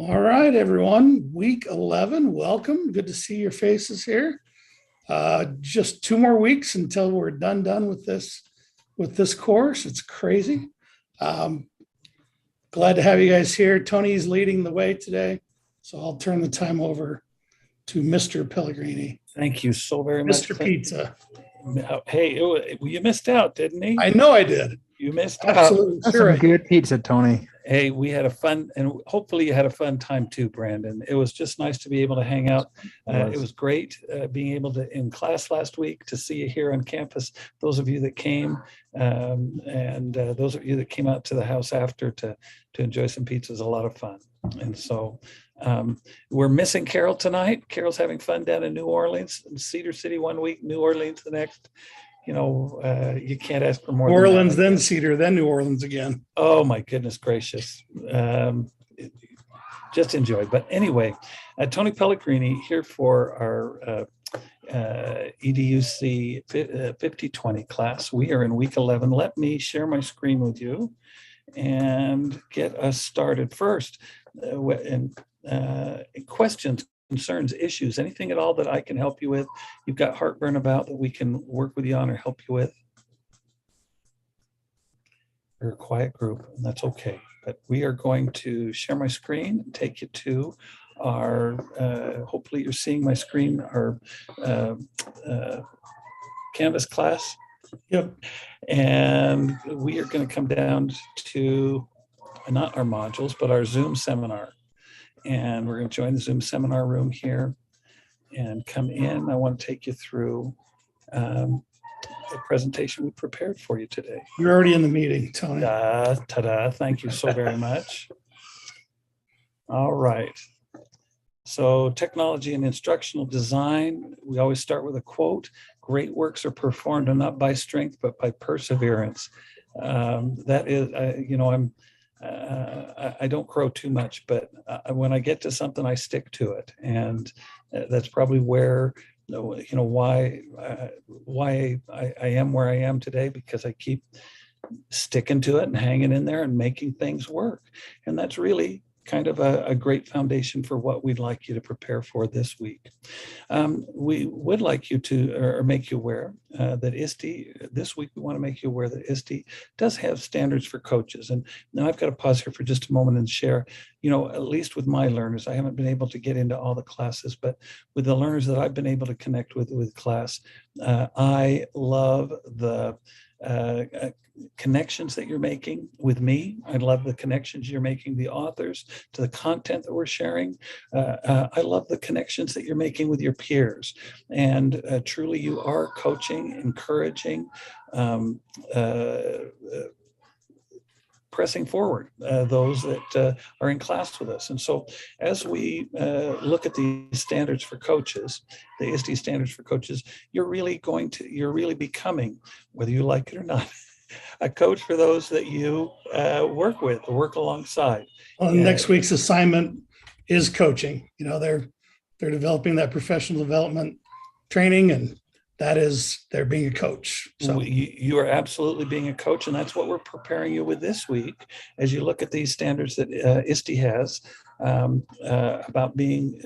All right, everyone. Week 11. Welcome. Good to see your faces here. Just 2 more weeks until we're done with this course. It's crazy. Um, Glad to have you guys here. Tony's leading the way today, so I'll turn the time over to Mr. Pellegrini, Thank you so very much, Mr. Clint. Pizza. Hey, you missed out, didn't he? I know I did. You missed out. Absolutely. That's Sure. some good pizza, Tony. Hey, we had a fun, and hopefully you had a fun time too, Brandon. It was just nice to be able to hang out. It was great being able to, in class last week, to see you here on campus. Those of you that came, and those of you that came out to the house after to enjoy some pizza was a lot of fun. And so we're missing Carol tonight. Carol's having fun down in New Orleans, Cedar City one week, New Orleans the next. You know, you can't ask for more. New Orleans, then Cedar, then New Orleans again. Oh my goodness gracious. Just enjoy. But anyway, Tony Pellegrini here for our EDUC 5020 class. We are in week 11. Let me share my screen with you and get us started first. Questions, concerns, issues, anything at all that I can help you with, you've got heartburn about that we can work with you on or help you with. We're a quiet group, and that's okay. But we are going to share my screen and take you to our, hopefully you're seeing my screen, our Canvas class. Yep. And we are going to come down to not our modules, but our Zoom seminar. And we're going to join the Zoom seminar room here and come in. I want to take you through the presentation we prepared for you today. You're already in the meeting, Tony. Ta-da. Thank you so very much. All right. So technology and instructional design, we always start with a quote. Great works are performed not by strength, but by perseverance. That is, I don't crow too much, but when I get to something, I stick to it. And that's probably where, why I am where I am today, because I keep sticking to it and hanging in there and making things work. And that's really kind of a great foundation for what we'd like you to prepare for this week. We would like you to, or make you aware that Iste, this week we want to make you aware that Iste does have standards for coaches. And now I've got to pause here for just a moment and share, at least with my learners, I haven't been able to get into all the classes, but with the learners that I've been able to connect with class, I love the connections that you're making with me. I love the connections you're making, the authors, to the content that we're sharing. I love the connections that you're making with your peers. And truly you are coaching, encouraging, pressing forward those that are in class with us. And so as we look at the standards for coaches, the Iste standards for coaches, you're really becoming, whether you like it or not, a coach for those that you work alongside. Well, next week's assignment is coaching. They're developing that professional development training, and that is they're being a coach. So you are absolutely being a coach, and that's what we're preparing you with this week as you look at these standards that Iste has about being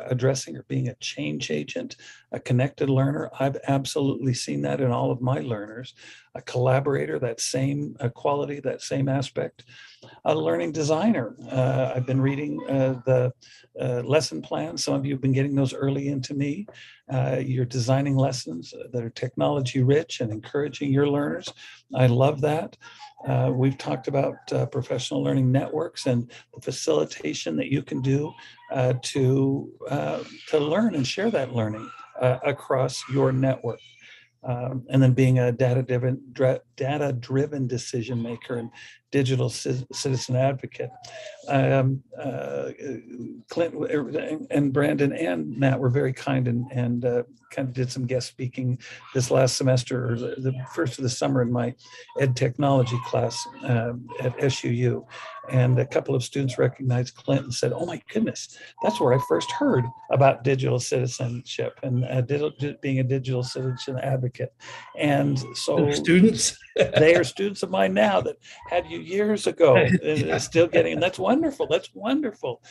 addressing or being a change agent, a connected learner. I've absolutely seen that in all of my learners. A collaborator, that same quality, that same aspect. A learning designer. I've been reading the lesson plans. Some of you have been getting those early into me. You're designing lessons that are technology rich and encouraging your learners. I love that. We've talked about professional learning networks and the facilitation that you can do to learn and share that learning across your network. And then being a data-driven decision maker and digital citizen advocate. Clint and Brandon and Matt were very kind and kind of did some guest speaking this last semester, or the first of the summer, in my ed technology class at SUU. And a couple of students recognized Clint and said, "Oh my goodness, that's where I first heard about digital citizenship and being a digital citizen advocate." And so students, They are students of mine now that had you years ago, and still getting, and that's wonderful. That's wonderful.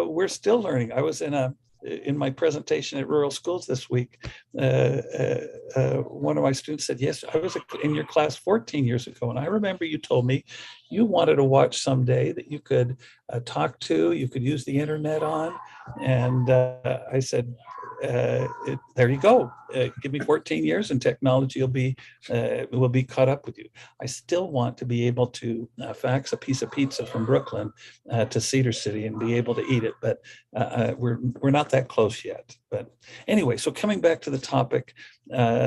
We're still learning. I was in my presentation at rural schools this week. One of my students said, yes, I was in your class 14 years ago. And I remember you told me you wanted to watch someday that you could talk to, you could use the internet on. And I said, there you go. Give me 14 years and technology will be caught up with you. I still want to be able to fax a piece of pizza from Brooklyn to Cedar City and be able to eat it, but we're not that close yet. But anyway, so coming back to the topic,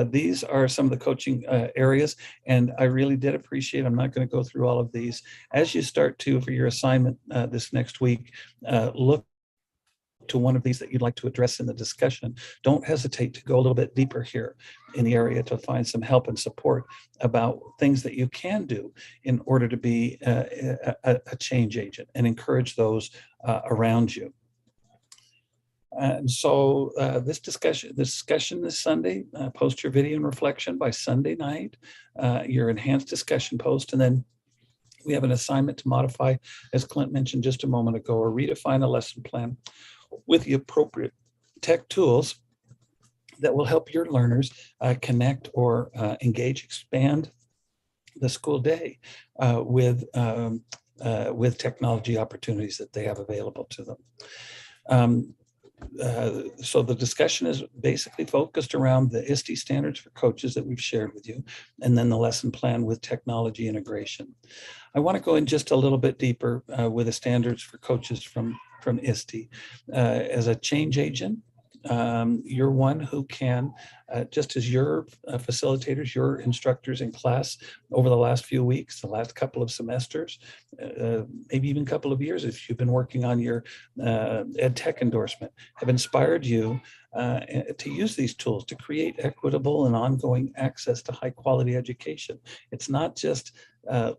these are some of the coaching areas, and I really did appreciate. I'm not going to go through all of these. As you start to, for your assignment this next week, look to one of these that you'd like to address in the discussion. Don't hesitate to go a little bit deeper here in the area to find some help and support about things that you can do in order to be a change agent and encourage those around you. And so this discussion this Sunday, post your video and reflection by Sunday night, your enhanced discussion post, and then we have an assignment to modify, as Clint mentioned just a moment ago, or redefine a lesson plan with the appropriate tech tools that will help your learners connect or engage, expand the school day with technology opportunities that they have available to them. So the discussion is basically focused around the Iste standards for coaches that we've shared with you, and then the lesson plan with technology integration. I want to go in just a little bit deeper with the standards for coaches from Iste. As a change agent, you're one who can, just as your facilitators, your instructors in class over the last few weeks, the last couple of semesters, maybe even couple of years, if you've been working on your ed tech endorsement, have inspired you to use these tools to create equitable and ongoing access to high quality education. It's not just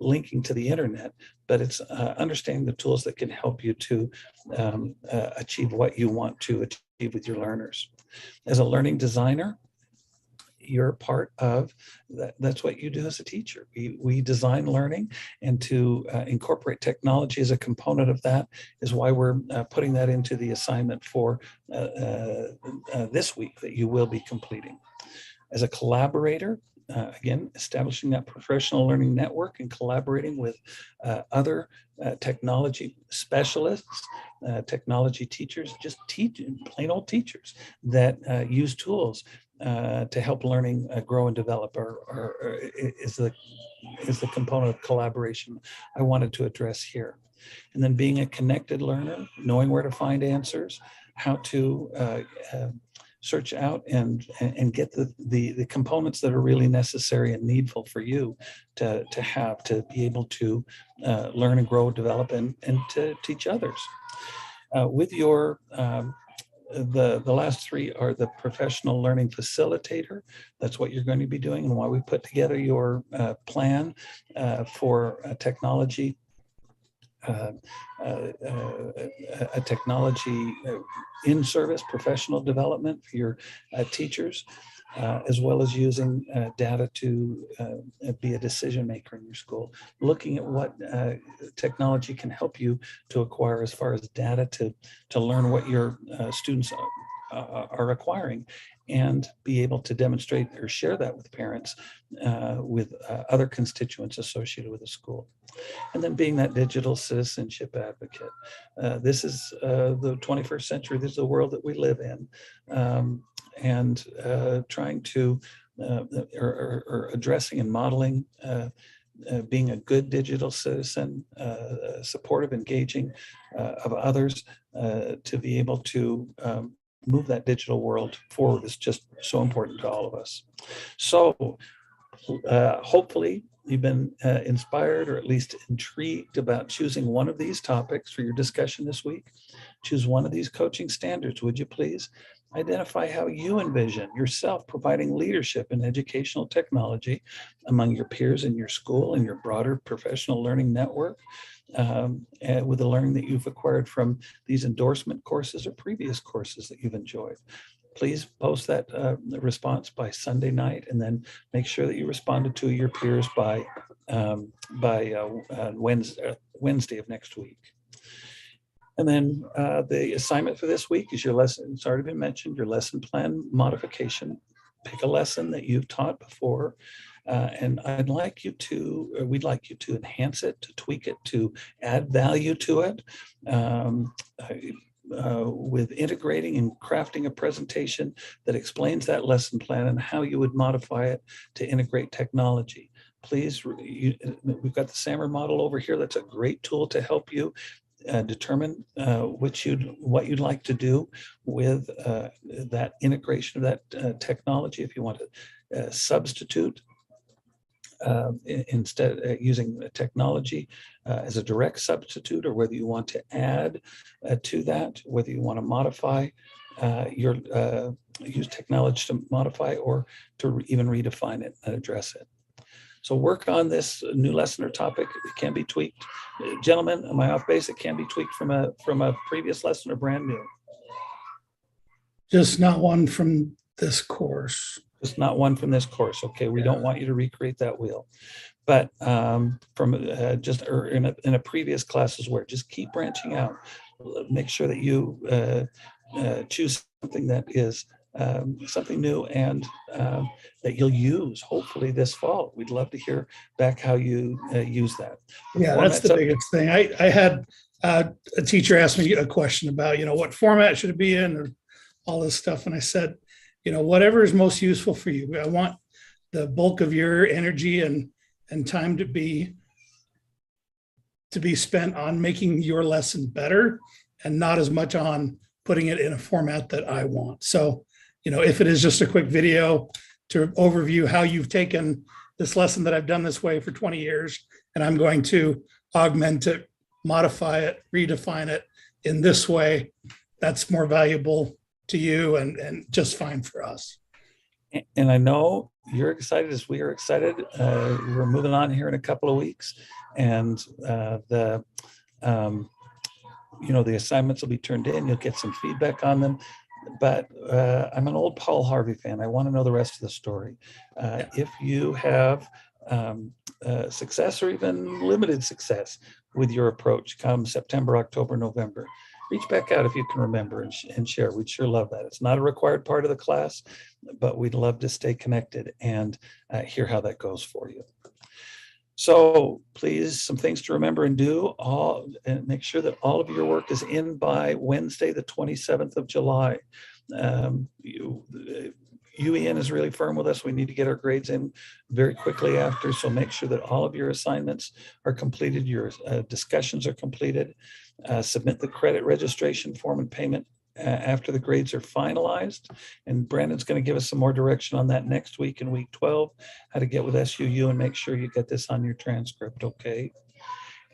linking to the internet, but it's understanding the tools that can help you to achieve what you want to achieve with your learners. As a learning designer, you're part of that. That's what you do as a teacher. We design learning, and to incorporate technology as a component of that is why we're putting that into the assignment for this week that you will be completing. As a collaborator, again, establishing that professional learning network and collaborating with other technology specialists, technology teachers, just plain old teachers that use tools to help learning grow and develop, or is the component of collaboration I wanted to address here. And then being a connected learner, knowing where to find answers, how to search out and get the components that are really necessary and needful for you to have to be able to learn and grow, develop, and to teach others. With your the last three are the professional learning facilitator. That's what you're going to be doing, and why we put together your plan for technology. A technology in-service professional development for your teachers, as well as using data to be a decision maker in your school. Looking at what technology can help you to acquire as far as data to learn what your students are acquiring, and be able to demonstrate or share that with parents, with other constituents associated with the school. And then being that digital citizenship advocate. This is the 21st century. This is the world that we live in. And trying to, or addressing and modeling being a good digital citizen, supportive, engaging of others, to be able to move that digital world forward is just so important to all of us. So hopefully you've been inspired, or at least intrigued about choosing one of these topics for your discussion this week. Choose one of these coaching standards, would you please? Identify how you envision yourself providing leadership in educational technology among your peers in your school and your broader professional learning network, with the learning that you've acquired from these endorsement courses or previous courses that you've enjoyed. please post that response by Sunday night, and then make sure that you responded to your peers by Wednesday of next week. And then the assignment for this week is your lesson. It's already been mentioned, your lesson plan modification. Pick a lesson that you've taught before, and we'd like you to enhance it, to tweak it, to add value to it, with integrating and crafting a presentation that explains that lesson plan and how you would modify it to integrate technology. Please, we've got the SAMR model over here. That's a great tool to help you determine what you'd like to do with that integration of that technology. If you want to substitute instead using technology as a direct substitute, or whether you want to add to that, whether you want to modify use technology to modify or to even redefine it and address it. So work on this new lesson or topic. It can be tweaked. Gentlemen, am I off base? It can be tweaked from a previous lesson or brand new? Just not one from this course. Just not one from this course. Okay, we don't want you to recreate that wheel. But from just or in a previous classes where just keep branching out. Make sure that you choose something that is something new and that you'll use hopefully this fall. We'd love to hear back how you use that. Yeah, that's the biggest thing. I had a teacher ask me a question about, what format should it be in, or all this stuff. And I said, whatever is most useful for you. I want the bulk of your energy and time to be spent on making your lesson better, and not as much on putting it in a format that I want. So, if it is just a quick video to overview how you've taken this lesson that I've done this way for 20 years, and I'm going to augment it, modify it, redefine it in this way, that's more valuable to you and just fine for us. And I know you're excited as we are excited. We're moving on here in a couple of weeks, and the assignments will be turned in. You'll get some feedback on them. But I'm an old Paul Harvey fan. I want to know the rest of the story. If you have success or even limited success with your approach come September, October, November, reach back out if you can remember and share. We'd sure love that. It's not a required part of the class, but we'd love to stay connected and hear how that goes for you. So please, some things to remember and do, and make sure that all of your work is in by Wednesday, the 27th of July. UEN is really firm with us. We need to get our grades in very quickly after. So make sure that all of your assignments are completed, your discussions are completed. Submit the credit registration form and payment after the grades are finalized. And Brandon's going to give us some more direction on that next week in week 12, how to get with SUU and make sure you get this on your transcript, okay?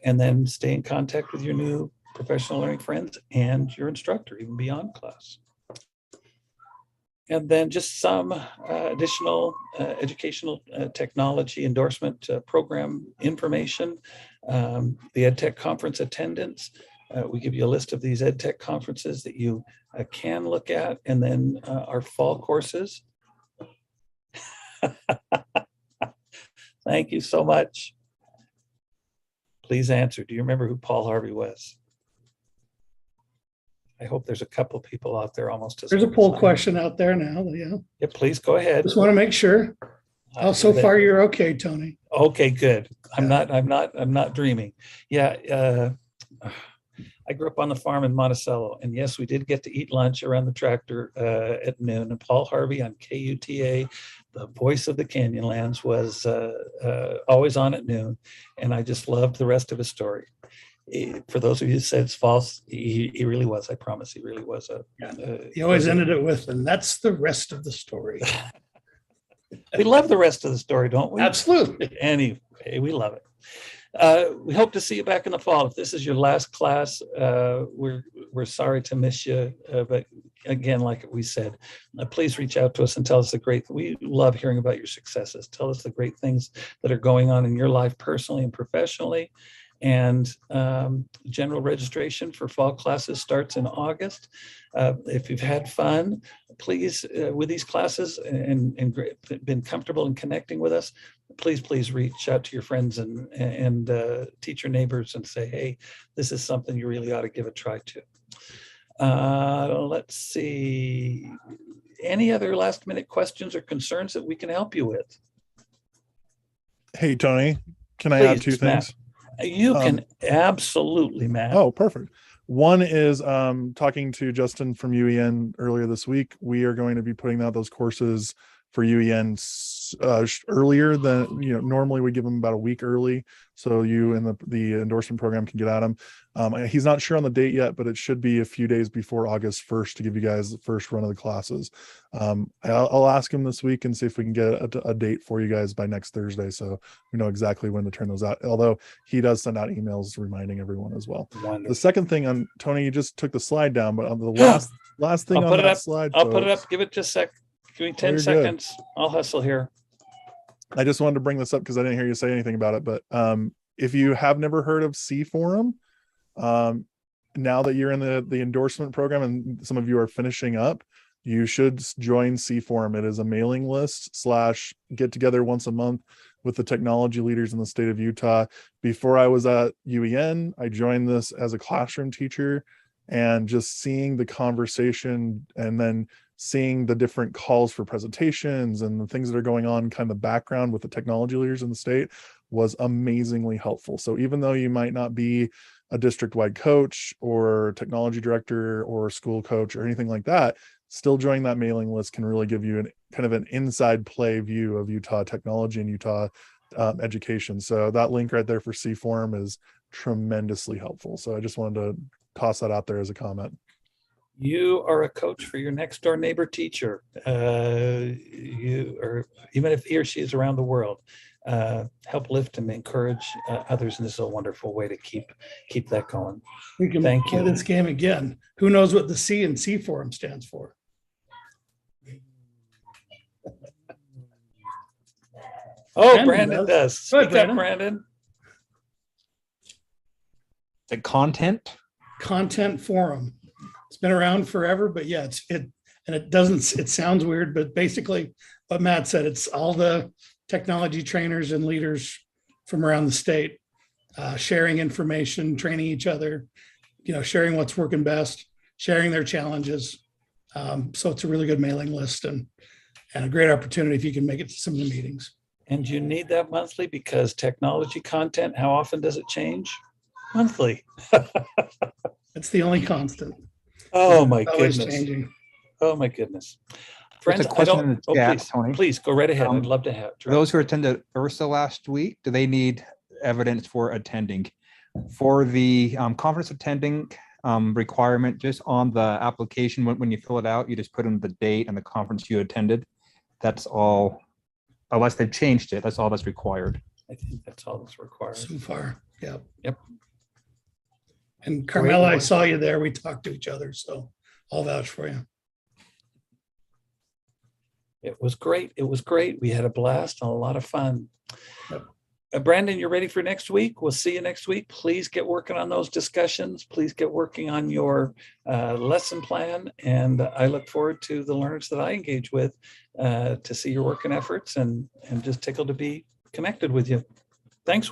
And then stay in contact with your new professional learning friends and your instructor, even beyond class. And then just some additional educational technology endorsement program information, the EdTech conference attendance. We give you a list of these EdTech conferences that you can look at, and then our fall courses. Thank you so much. Please answer. Do you remember who Paul Harvey was? I hope there's a couple people out there almost as. There's a poll question out there now. Yeah. Yeah, please go ahead. Just want to make sure. Oh, so far you're okay, Tony. Okay, good. I'm not dreaming. Yeah. I grew up on the farm in Monticello, and yes, we did get to eat lunch around the tractor at noon. And Paul Harvey on KUTA, the voice of the Canyonlands, was always on at noon, and I just loved the rest of his story. For those of you who said it's false, he really was. I promise, he really was. He always ended it with, and that's the rest of the story. We love the rest of the story, don't we? Absolutely. Anyway, we love it. We hope to see you back in the fall. If this is your last class, we're sorry to miss you. But again, like we said, please reach out to us and tell us we love hearing about your successes. Tell us the great things that are going on in your life personally and professionally. And general registration for fall classes starts in August. If you've had fun, please, with these classes and been comfortable in connecting with us, please reach out to your friends and teacher neighbors and say, hey, this is something you really ought to give a try to. Let's see. Any other last minute questions or concerns that we can help you with? Hey, Tony, can I add two Matt. things? You can absolutely, Matt. Oh, perfect. One is talking to Justin from UEN earlier this week. We are going to be putting out those courses for UEN earlier than, normally we give them about a week early, so you and the endorsement program can get at them. He's not sure on the date yet, but it should be a few days before August 1st to give you guys the first run of the classes. I'll ask him this week and see if we can get a date for you guys by next Thursday, so we know exactly when to turn those out, although he does send out emails reminding everyone as well. Wonderful. The second thing, on Tony, you just took the slide down, but on the last thing on that slide, I'll put it up. Give it just a sec. Give me 10 seconds. Good. I'll hustle here. I just wanted to bring this up because I didn't hear you say anything about it. But if you have never heard of C Forum, now that you're in the endorsement program and some of you are finishing up, you should join C Forum. It is a mailing list / get together once a month with the technology leaders in the state of Utah. Before I was at UEN, I joined this as a classroom teacher, and just seeing the conversation and then seeing the different calls for presentations and the things that are going on kind of background with the technology leaders in the state was amazingly helpful. So even though you might not be a district-wide coach or technology director or school coach or anything like that, still joining that mailing list can really give you an inside play view of Utah technology and Utah education. So that link right there for C Forum is tremendously helpful. So I just wanted to toss that out there as a comment. You are a coach for your next door neighbor teacher. You are, even if he or she is around the world, help lift and encourage others. And this is a wonderful way to keep that going. We can play this game again. Who knows what the C in C Forum stands for? Oh, Brandon does. Speak up, Brandon. The content forum. It's been around forever, but yeah, it sounds weird, but basically what Matt said, it's all the technology trainers and leaders from around the state sharing information, training each other, sharing what's working best, sharing their challenges. So it's a really good mailing list and a great opportunity if you can make it to some of the meetings. And you need that monthly because technology content, how often does it change? Monthly. That's the only constant. Oh my goodness. Changing. Oh my goodness. Friends, a question in the chat, please, Tony. Please go right ahead. I'd love to have. For those who attended Ursa last week, do they need evidence for attending? For the conference attending requirement, just on the application, when you fill it out, you just put in the date and the conference you attended. That's all, unless they've changed it, that's all that's required. I think that's all that's required. So far, yeah. Yep. And Carmela, I saw you there. We talked to each other, so I'll vouch for you. It was great. It was great. We had a blast and a lot of fun. Yep. Brandon, you ready for next week? We'll see you next week. Please get working on those discussions. Please get working on your lesson plan. And I look forward to the learners that I engage with to see your working efforts and just tickled to be connected with you. Thanks.